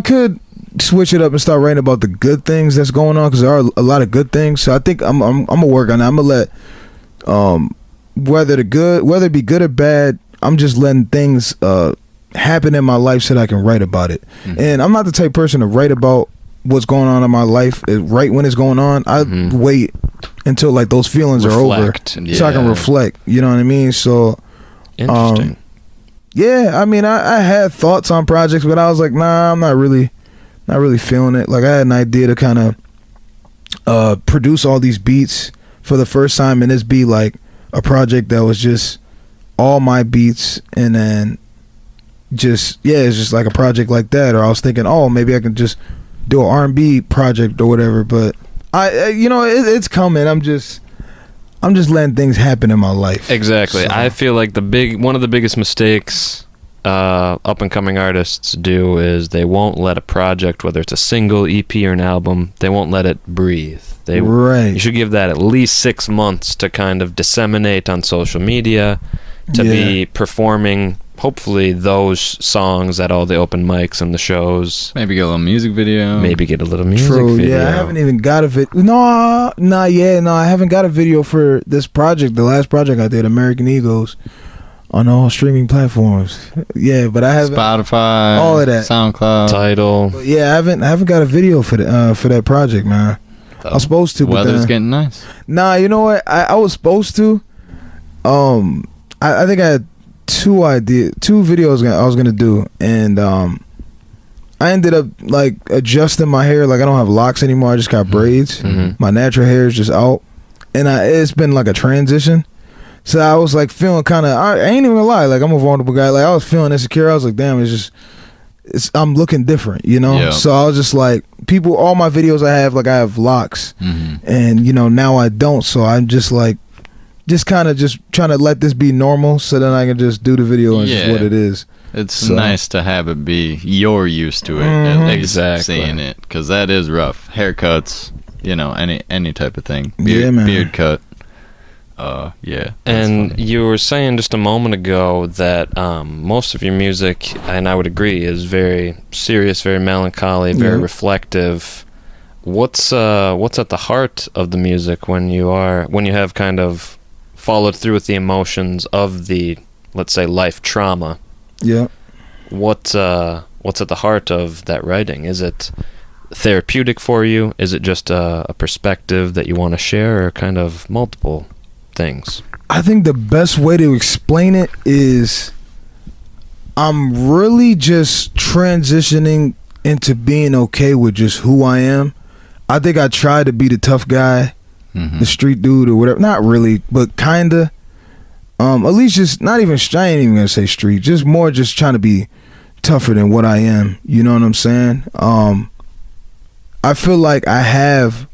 could switch it up and start writing about the good things that's going on, because there are a lot of good things. So I think I'm gonna work on it. I'm gonna let whether it be good or bad, I'm just letting things happen in my life so that I can write about it. And I'm not the type of person to write about what's going on in my life right when it's going on. I wait until like those feelings are over, so I can reflect. You know what I mean? So interesting. Yeah, I mean, I had thoughts on projects, but I was like, nah, I'm not really feeling it. Like, I had an idea to kind of produce all these beats for the first time, and this be like a project that was just all my beats, and then just, it's just like a project like that. Or I was thinking, oh, maybe I can just do an R&B project or whatever. But it's coming. I'm just letting things happen in my life. Exactly. So I feel like one of the biggest mistakes up and coming artists do is they won't let a project, whether it's a single, EP, or an album, they won't let it breathe. You should give that at least 6 months to kind of disseminate on social media, to be performing hopefully those songs at all the open mics and the shows. Maybe get a little music video. True, video. Yeah, I haven't even got a video. No, I haven't got a video for this project. The last project I did, American Egos, on all streaming platforms. Yeah, but I haven't. Spotify, all of that, SoundCloud, TIDAL. But yeah, I haven't got a video for that project, man. I was supposed to. Weather's getting nice. Nah, you know what? I was supposed to. I think I had 2 videos I was gonna do, and I ended up like adjusting my hair. Like, I don't have locks anymore. I just got braids. My natural hair is just out, and it's been like a transition. So I was like feeling kind of, I ain't even gonna lie, like I'm a vulnerable guy. Like, I was feeling insecure. I was like, damn, I'm looking different, you know? Yeah. So I was just like, all my videos I have locks, and you know, now I don't. So I'm just like, kind of just trying to let this be normal, so then I can just do the video and just what it is. It's nice to have it be you're used to it, exactly, seeing it, because that is rough. Haircuts, you know, any type of thing. Beard cut. And funny. You were saying just a moment ago that most of your music, and I would agree, is very serious, very melancholy, very reflective. What's at the heart of the music when you have kind of followed through with the emotions of the, let's say, life trauma? Yeah. What's at the heart of that writing? Is it therapeutic for you? Is it just a perspective that you want to share, or kind of multiple things? I think the best way to explain it is I'm really just transitioning into being okay with just who I am. I think I tried to be the tough guy, the street dude or whatever. Not really, but kinda. At least just not even. I ain't even gonna say street. Just more, just trying to be tougher than what I am. You know what I'm saying? I feel like I have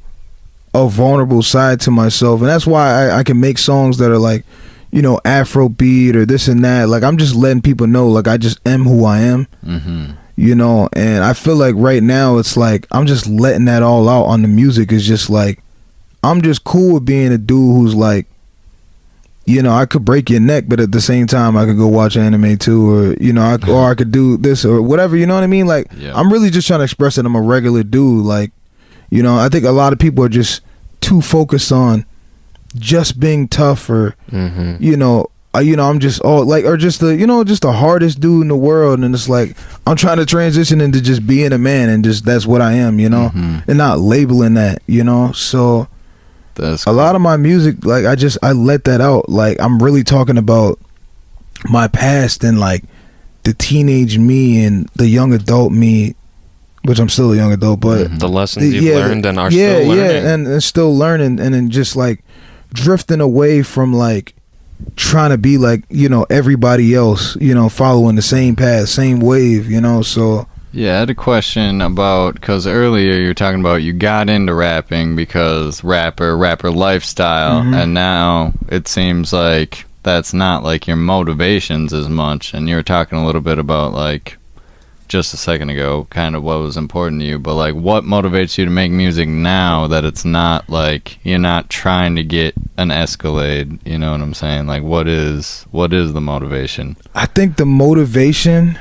a vulnerable side to myself, and that's why I can make songs that are like, Afrobeat or this and that. Like I'm just letting people know like I just am who I am. And I feel like right now it's like I'm just letting that all out on the music. It's just like I'm just cool with being a dude who's like, I could break your neck, but at the same time I could go watch anime too, or or I could do this or whatever, you know what I mean? Like I'm really just trying to express that I'm a regular dude. Like, I think a lot of people are just too focused on just being tough or I'm just or just the hardest dude in the world, and it's like I'm trying to transition into just being a man, and just that's what I am, and not labeling that, so that's cool. A lot of my music, like I let that out. Like I'm really talking about my past and like the teenage me and the young adult me, which I'm still a young adult, but the lessons you've learned and are still learning. And still learning, and then just like drifting away from like trying to be like everybody else, following the same path, same wave, so yeah. I had a question about, because earlier you were talking about you got into rapping because rapper lifestyle, and now it seems like that's not like your motivations as much, and you were talking a little bit about like just a second ago kind of what was important to you, but like what motivates you to make music now that it's not like you're not trying to get an Escalade, you know what I'm saying? Like what is the motivation? I think the motivation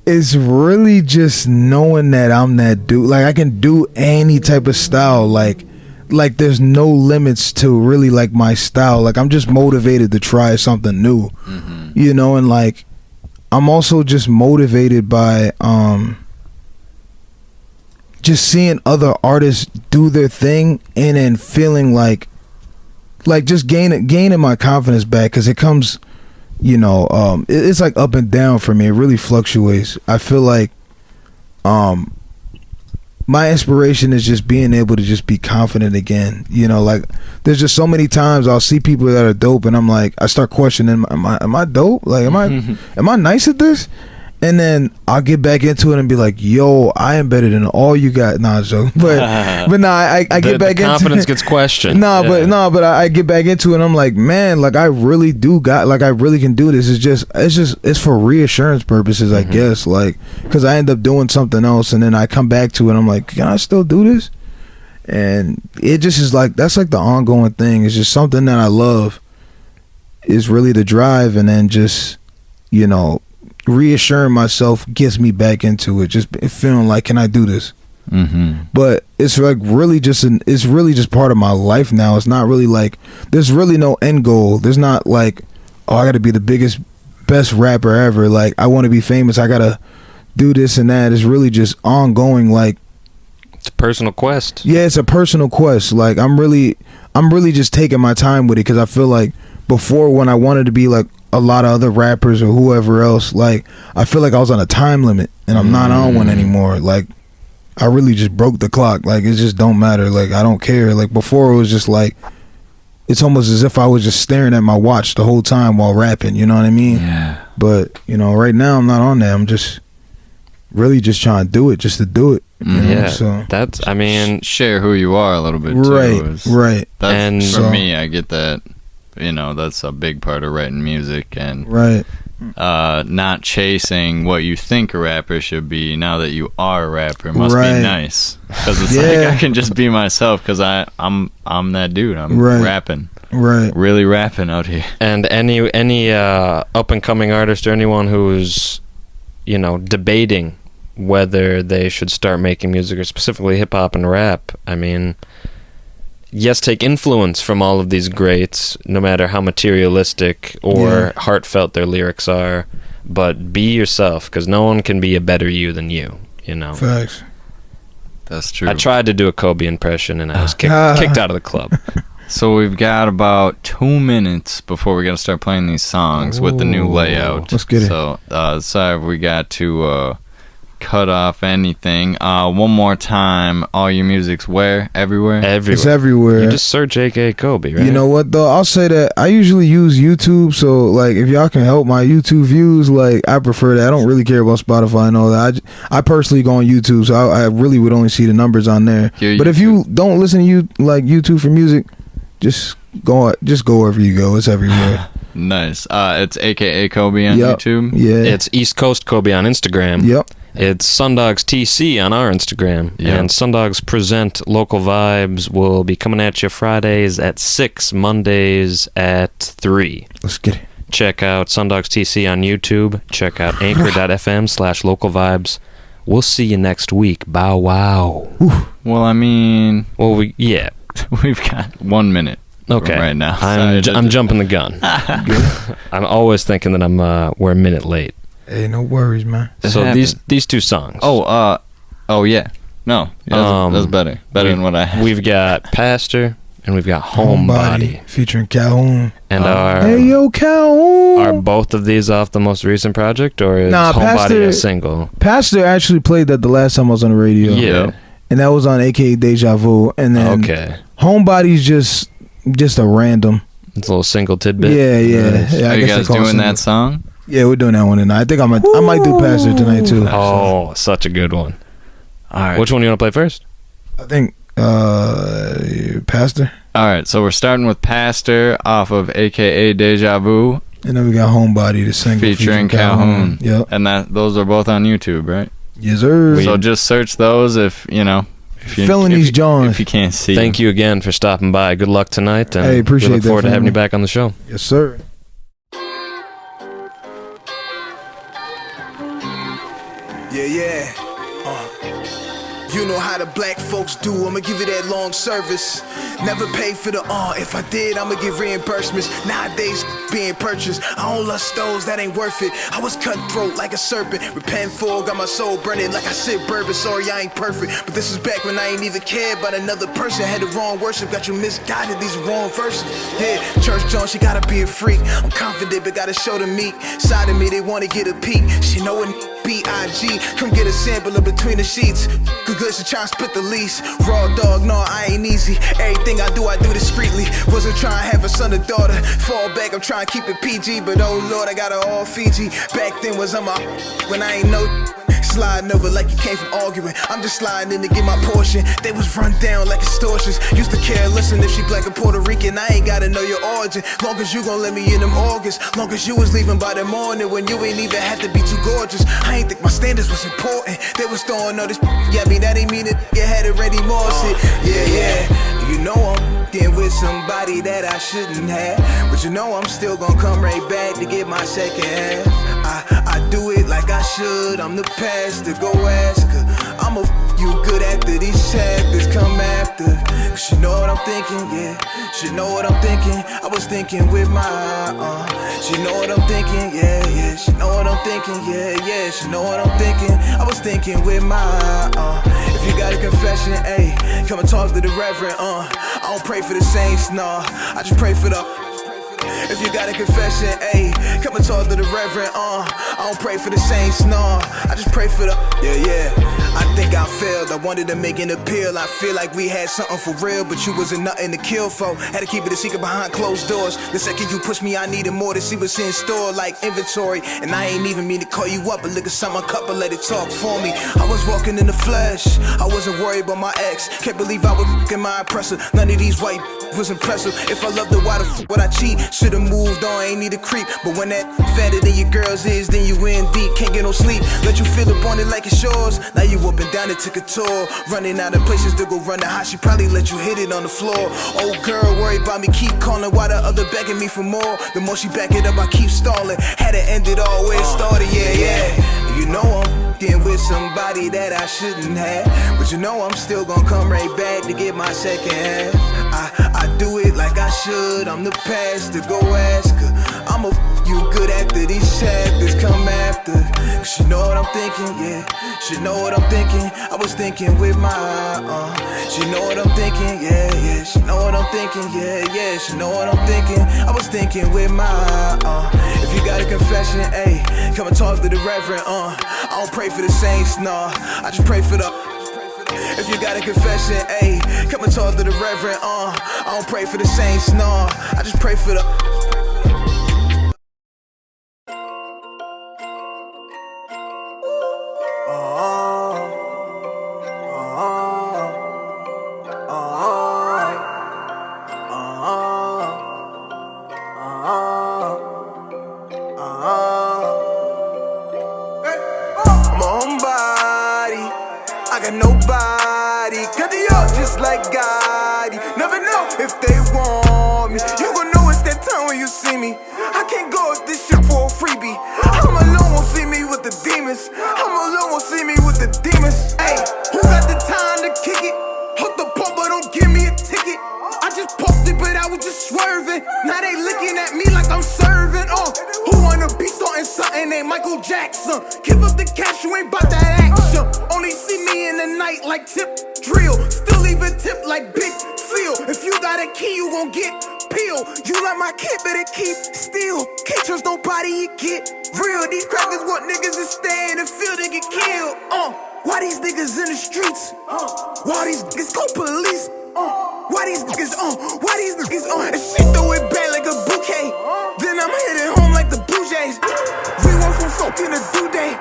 is really just knowing that I'm that dude. Like I can do any type of style, like there's no limits to really like my style. Like I'm just motivated to try something new, and like I'm also just motivated by just seeing other artists do their thing and then feeling like just gaining my confidence back, because it comes, it's like up and down for me. It really fluctuates. I feel like my inspiration is just being able to just be confident again. Like there's just so many times I'll see people that are dope and I'm like, I start questioning, am I dope? Like am I nice at this? And then I'll get back into it and be like, yo, I am better than all you got. Nah, joke. But nah, I get back into it. Confidence gets questioned. But I get back into it and I'm like, man, like I really can do this. It's for reassurance purposes, I guess. Like, cause I end up doing something else and then I come back to it and I'm like, can I still do this? And it just is like, that's like the ongoing thing. It's just something that I love is really the drive, and then just, reassuring myself gets me back into it, just feeling like, can I do this? But it's like really just it's really just part of my life now. It's not really like there's really no end goal. There's not like, oh, I gotta be the biggest, best rapper ever, like I want to be famous, I gotta do this and that. It's really just ongoing. Like it's a personal quest. Yeah, it's a personal quest. Like I'm really just taking my time with it, because I feel like before, when I wanted to be like a lot of other rappers or whoever else, like I feel like I was on a time limit and I'm not on one anymore. Like I really just broke the clock. Like it just don't matter. Like I don't care. Like before it was just like, it's almost as if I was just staring at my watch the whole time while rapping, you know what I mean? Yeah. But right now I'm not on that. I'm just really just trying to do it just to do it. Yeah. So that's, I mean, share who you are a little bit too. Right. And for me, I get that. That's a big part of writing music, and not chasing what you think a rapper should be. Now that you are a rapper, must be nice, because it's like I can just be myself, because I'm that dude. I'm rapping, really rapping out here. And any up and coming artist or anyone who's debating whether they should start making music, or specifically hip hop and rap, I mean, yes, take influence from all of these greats, no matter how materialistic or heartfelt their lyrics are, but be yourself, because no one can be a better you than you, Facts. That's true. I tried to do a Kobi impression and I was kicked out of the club. So we've got about 2 minutes before we're going to start playing these songs with the new layout. Let's get it. So sorry, we got to cut off anything. One more time, all your music's where? Everywhere? It's everywhere. You just search AKA Kobi, right? You know what though, I'll say that I usually use YouTube, so like if y'all can help my YouTube views, like I prefer that. I don't really care about Spotify and all that. I personally go on YouTube, so I really would only see the numbers on there. But if you don't listen to YouTube for music, just just go wherever you go. It's everywhere. Nice. It's AKA Kobi on Yep. YouTube. Yeah. It's East Coast Kobe on Instagram. Yep. It's SunDogs TC on our Instagram. Yep. And SunDogs Present Local Vibes will be coming at you Fridays at 6, Mondays at 3. Let's get it. Check out SunDogs TC on YouTube. Check out anchor.fm/local vibes. We'll see you next week. Bow wow. Well, I mean, Well, yeah. we've got 1 minute. Okay. Right now. I'm jumping the gun. I'm always thinking that we're a minute late. Hey, no worries, man. So these two songs. Oh yeah. No, yeah, that's better. Better than what I had. We've got Pastor and we've got Homebody. featuring Calhoun. And Hey yo, Calhoun. are both of these off the most recent project, or is Nah, Homebody Pastor- a single? Pastor actually played that the last time I was on the radio. Yeah. And that was on AKA Deja Vu. And then Okay. Homebody's just a random. It's a little single tidbit. Yeah, yeah. yeah Are I you guess guys they call it doing that single. song? Yeah, we're doing that one tonight. I think I might do Pastor tonight too. Oh, such a good one. All right. Which one do you want to play first? I think Pastor. All right. So we're starting with Pastor off of AKA Deja Vu, And then we got Homebody, the single featuring Calhoun. Yep. And those are both on YouTube, right? Yes, sir. So just search those if you Filling these Johns. If you can't see. Thank you again for stopping by. Good luck tonight. And Hey, appreciate we look that, forward to having family. you back on the show. Yes, sir. Yeah. You know how the black folks do, I'ma give you that long service. Never pay for the if I did, I'ma give reimbursements. Nowadays, being purchased, I don't lust those, that ain't worth it. I was cutthroat like a serpent, repent for, got my soul burning like I said bourbon. Sorry, I ain't perfect, but this is back when I ain't even cared about another person. Had the wrong worship, got you misguided, these wrong verses. Yeah, church John, she gotta be a freak. I'm confident, but gotta show the meek side of me, they wanna get a peek. She know it. B.I.G. Come get a sample of between the sheets. Good to try and split the lease. Raw dog, no, I ain't easy. Everything I do discreetly. Wasn't trying to have a son or daughter. Fall back, I'm trying to keep it PG. But oh Lord, I got her all Fiji. Back then was on my when I ain't know. Sliding over like you came from arguing. I'm just sliding in to get my portion. They was run down like extortions. Used to care, listen if she black or Puerto Rican. I ain't gotta know your origin. Long as you gon' let me in them August. Long as you was leaving by the morning when you ain't even had to be too gorgeous. I ain't think my standards was important. They was throwing all this at me. That ain't mean it. You had it ready more shit. Yeah. You know I'm getting with somebody that I shouldn't have. But you know I'm still gon' come right back to get my second half. I do it like I should. I'm the pastor, go ask her. I'ma you good after these chapters come after. Cause she know what I'm thinking, yeah. She know what I'm thinking. I was thinking with my She know what I'm thinking, yeah. She know what I'm thinking, yeah. She know what I'm thinking. I was thinking with my If you got a confession, ayy, come and talk to the reverend, I don't pray for the saints, nah. I just pray for the If you got a confession, ayy, come and talk to the reverend, I don't pray for the saints, nah. I just pray for the Yeah. I think I failed, I wanted to make an appeal. I feel like we had something for real, but you wasn't nothing to kill for. Had to keep it a secret behind closed doors. The second you pushed me, I needed more to see what's in store, like inventory. And I ain't even mean to call you up, but look at some cup and let it talk for me. I was walking in the flesh, I wasn't worried about my ex. Can't believe I was fucking my oppressor. None of these white was impressive. If I loved her, why the fuck would I cheat? Should've moved on, ain't need to creep. But when that fatter than your girl's is, then you in deep. Can't get no sleep, let you feel up on it like it's yours. Now you up and down and took a tour. Running out of places to go run the house. She probably let you hit it on the floor. Old girl worried about me, keep calling. Why the other begging me for more? The more she back it up, I keep stalling. Had it ended all where it started, yeah. You know I'm getting with somebody that I shouldn't have. But you know I'm still gonna come right back to get my second half. I do it like I should. I'm the pastor, go ask her. I'ma you good after these chapters come after. Cause she know what I'm thinking, yeah. She know what I'm thinking. I was thinking with my She know what I'm thinking, yeah. She know what I'm thinking, yeah. She know what I'm thinking. I was thinking with my If you got a confession, ayy, come and talk to the reverend, I don't pray for the saints, nah. I just pray for the If you got a confession, ayy, come and talk to the reverend, I don't pray for the saints, nah. I just pray for the got nobody, cause they all just like God. Never know if they want me. You gon' know it's that time when you see me. I can't go with this shit for a freebie. I'm alone, won't see me with the demons. I'm alone, won't see me with the demons. Hey, who got the time to kick it? Hook the pump, but don't give me a ticket. I just popped it, but I was just swerving. Now they looking at me like I'm serving. Who wanna be starting something named Michael Jackson? Give up the cash, you ain't bout that action. Only see me in the night like tip drill. Still even tip like big feel. If you got a key, you gon' get peeled. You like my kid, better keep still. Can't trust nobody, you get real. These crackers want niggas to stay in the field and get killed. Why these niggas in the streets? Why these niggas call police? Why these niggas Why these niggas And she throw it back like a bouquet. Then I'm heading home like the Blue Jays. We went from folk in a due day.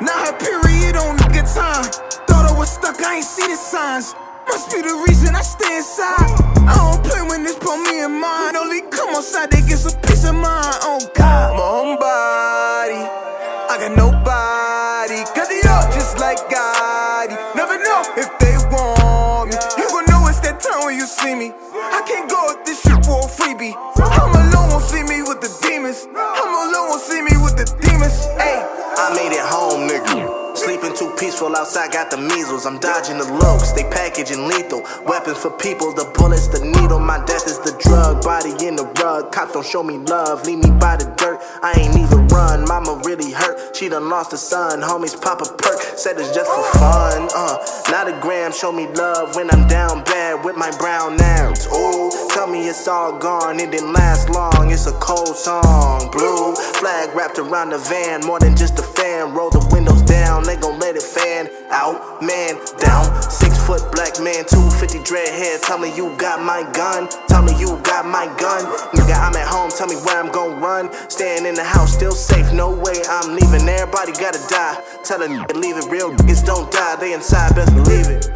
Now her period on nigga time. Thought I was stuck, I ain't see the signs. Must be the reason I stay inside. I don't play when this put me in mind. Only come outside, they get some peace of mind. Oh God, my own body, I got nobody, cause they all just like God. Never know if they want me. You gon' know it's that time when you see me. I can't go with this shit for a freebie. I'm alone, won't see me with the demons. I'm alone, won't see me with the demons. Hey, I made it home, nigga. Sleeping too peaceful outside, got the measles. I'm dodging the lokes, they packaging lethal. Weapons for people, the bullets, the needle. My death is the drug, body in the rug. Cops don't show me love, leave me by the dirt. I ain't even run, mama really hurt. She done lost a son, homies pop a perk. Said it's just for fun, not a gram, show me love when I'm down bad with my brown nails. Ooh, tell me it's all gone, it didn't last long. It's a cold song, blue flag wrapped around the van. More than just a fan, roll the windows down. They gon' let it fan out, man down. 6 foot black man, 250 dread hair. Tell me you got my gun. Tell me you got my gun. Nigga, I'm at home. Tell me where I'm gon' run. Staying in the house, still safe. No way I'm leaving. Everybody gotta die. Tell a nigga leave it. Real niggas don't die. They inside, best believe it.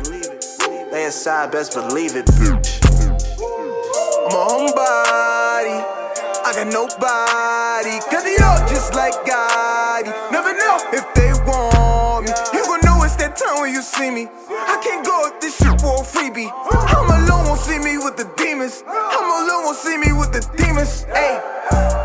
They inside, best believe it. my own body, I got nobody, cause they all just like God. Never know if they want me. You gon' know it's that time when you see me. I can't go with this shit for a freebie. I'm alone, won't see me with the demons. I'm alone, won't see me with the demons. Ayy.